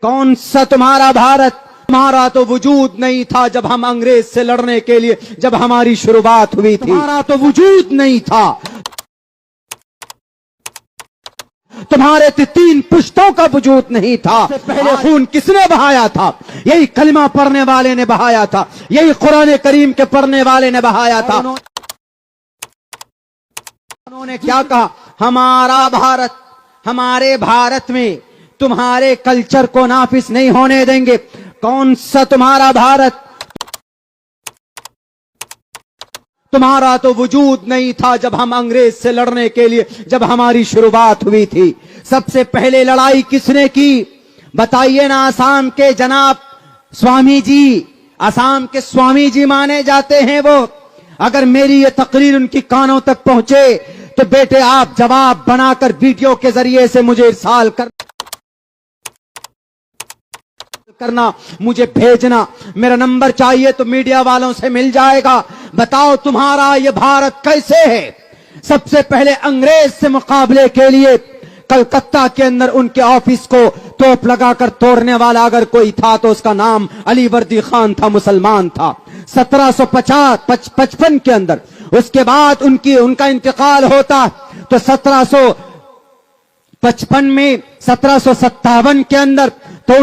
کون سا تمہارا بھارت؟ تمہارا تو وجود نہیں تھا جب ہم انگریز سے لڑنے کے لیے جب ہماری شروعات ہوئی تھی، تمہارا تو وجود نہیں تھا. تمہارے تین پشتوں کا وجود نہیں تھا. پہلے خون کس نے بہایا تھا؟ یہی کلمہ پڑھنے والے نے بہایا تھا، یہی قرآن کریم کے پڑھنے والے نے بہایا تھا. انہوں نے کیا کہا؟ ہمارا بھارت، ہمارے بھارت میں تمہارے کلچر کو نافذ نہیں ہونے دیں گے. کون سا تمہارا بھارت؟ تمہارا تو وجود نہیں تھا جب ہم انگریز سے لڑنے کے لیے جب ہماری شروعات ہوئی تھی. سب سے پہلے لڑائی کس نے کی بتائیے نا؟ آسام کے جناب سوامی جی، آسام کے سوامی جی مانے جاتے ہیں وہ. اگر میری یہ تقریر ان کی کانوں تک پہنچے تو بیٹے آپ جواب بنا کر ویڈیو کے ذریعے سے مجھے ارسال کرنا، مجھے بھیجنا. میرا نمبر چاہیے تو میڈیا والوں سے مل جائے گا. بتاؤ تمہارا یہ بھارت کیسے ہے؟ سب سے پہلے انگریز سے مقابلے کے لیے کلکتہ کے اندر ان کے آفس کو توپ لگا کر توڑنے والا اگر کوئی تھا تو اس کا نام علی وردی خان تھا، مسلمان تھا. 1755 کے اندر اس کے بعد ان کا انتقال ہوتا تو 1755 میں 1757 کے اندر تو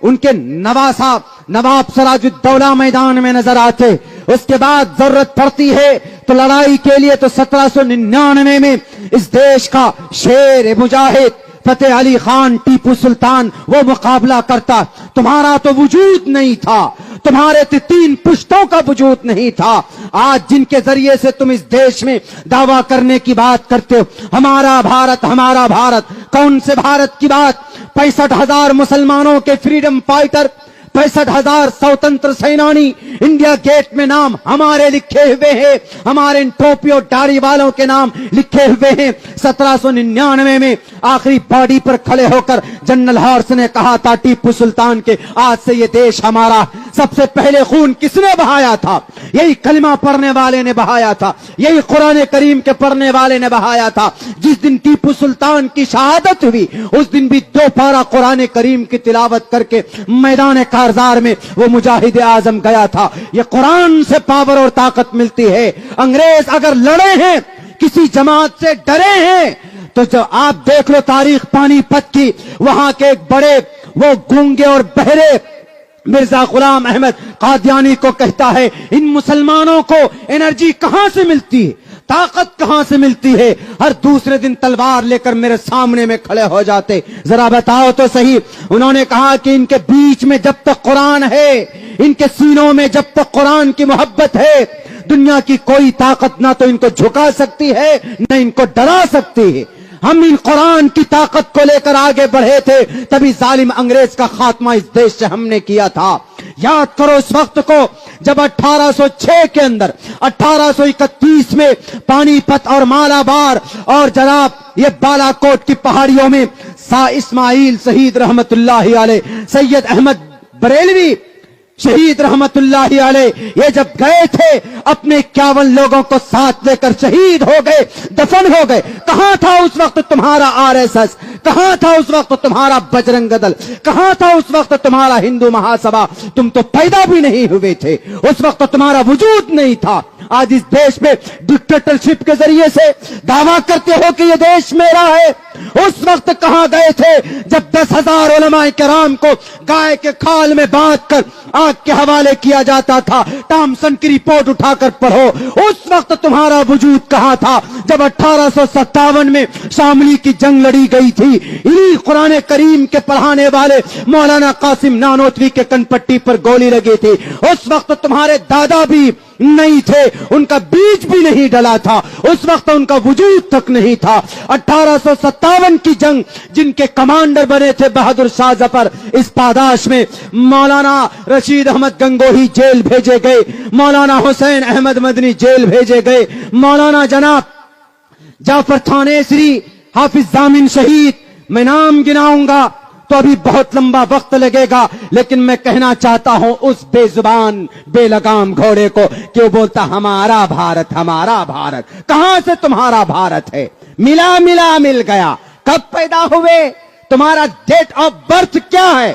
ان کے نواسا نواب سراج الدولہ میدان میں نظر آتے. اس کے بعد ضرورت پڑتی ہے تو لڑائی کے لیے تو 1799 میں اس دیش کا شیر مجاہد فتح علی خان ٹیپو سلطان وہ مقابلہ کرتا. تمہارا تو وجود نہیں تھا، تمہارے تین پشتوں کا وجود نہیں تھا. آج جن کے ذریعے سے تم اس دیش میں دعویٰ کرنے کی بات کرتے ہو ہمارا بھارت ہمارا بھارت، کون سے بھارت کی بات؟ 65,000 مسلمانوں کے فریڈم فائٹر، 65,000 سوتنتر سینانی انڈیا گیٹ میں نام ہمارے لکھے ہوئے ہیں، ہمارے ان ٹوپیوں داڑھی والوں کے نام لکھے ہوئے ہیں. 1799 میں آخری باڈی پر کھڑے ہو کر جنرل ہارس نے کہا تھا ٹیپو سلطان کے آج سے یہ دیش ہمارا. سب سے پہلے خون کس نے بہایا تھا؟ یہی کلمہ پڑھنے والے نے بہایا تھا، یہی قرآن کریم کے پڑھنے والے نے بہایا تھا. جس دن ٹیپو سلطان کی شہادت ہوئی اس دن بھی 2 پارہ قرآن کریم کی تلاوت کر کے میدان کارزار میں وہ مجاہد اعظم گیا تھا. یہ قرآن سے پاور اور طاقت ملتی ہے. انگریز اگر لڑے ہیں، کسی جماعت سے ڈرے ہیں تو جو آپ دیکھ لو تاریخ پانی پت کی، وہاں کے ایک بڑے وہ گونگے اور بہرے مرزا غلام احمد قادیانی کو کہتا ہے ان مسلمانوں کو انرجی کہاں سے ملتی ہے، طاقت کہاں سے ملتی ہے؟ ہر دوسرے دن تلوار لے کر میرے سامنے میں کھڑے ہو جاتے. ذرا بتاؤ تو صحیح. انہوں نے کہا کہ ان کے بیچ میں جب تک قرآن ہے، ان کے سینوں میں جب تک قرآن کی محبت ہے، دنیا کی کوئی طاقت نہ تو ان کو جھکا سکتی ہے نہ ان کو ڈرا سکتی ہے. ہم ان قرآن کی طاقت کو لے کر آگے بڑھے تھے، تبھی ظالم انگریز کا خاتمہ اس دیش سے ہم نے کیا تھا. یاد کرو اس وقت کو جب 1806 کے اندر 1831 میں پانی پت اور مالابار اور جناب یہ بالا کوٹ کی پہاڑیوں میں اسماعیل شہید رحمت اللہ علیہ، سید احمد بریلوی شہید رحمت اللہ علیہ یہ جب گئے تھے اپنے 51 لوگوں کو ساتھ لے کر شہید ہو گئے، دفن ہو گئے. کہاں تھا اس وقت تمہارا RSS؟ کہاں تھا اس وقت تمہارا بجرنگ دل؟ کہاں تھا اس وقت تمہارا ہندو مہاسبھا؟ تم تو پیدا بھی نہیں ہوئے تھے، اس وقت تمہارا وجود نہیں تھا. آج اس دیش میں ڈکٹیٹرشپ کے ذریعے سے دعویٰ کرتے ہو کہ یہ دیش میرا ہے. اس وقت کہاں گئے تھے جب 10,000 علماء کرام کو گائے کے کھال میں باندھ کر آگ کے حوالے کیا جاتا تھا؟ ٹامسن کی رپورٹ اٹھا کر پڑھو. اس وقت تمہارا وجود کہاں تھا جب 1857 میں شاملی کی جنگ لڑی گئی تھی؟ انہی قرآن کریم کے پڑھانے والے مولانا قاسم نانوتوی کے کن پٹی پر گولی لگی تھی. اس وقت تمہارے دادا بھی نہیں تھے، ان کا بیج بھی نہیں ڈلا تھا، اس وقت ان کا وجود تک نہیں تھا. 1857 کی جنگ جن کے کمانڈر بنے تھے بہادر شاہ ظفر، اس پاداش میں مولانا رشید احمد گنگوہی جیل بھیجے گئے، مولانا حسین احمد مدنی جیل بھیجے گئے، مولانا جناب جعفر تھانیسری، حافظ ضامن شہید. میں نام گناؤں گا تو ابھی بہت لمبا وقت لگے گا، لیکن میں کہنا چاہتا ہوں اس بے زبان بے لگام گھوڑے کو کہ وہ بولتا ہمارا بھارت ہمارا بھارت. کہاں سے تمہارا بھارت ہے؟ ملا مل گیا. کب پیدا ہوئے؟ تمہارا ڈیٹ آف برتھ کیا ہے؟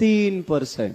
3%।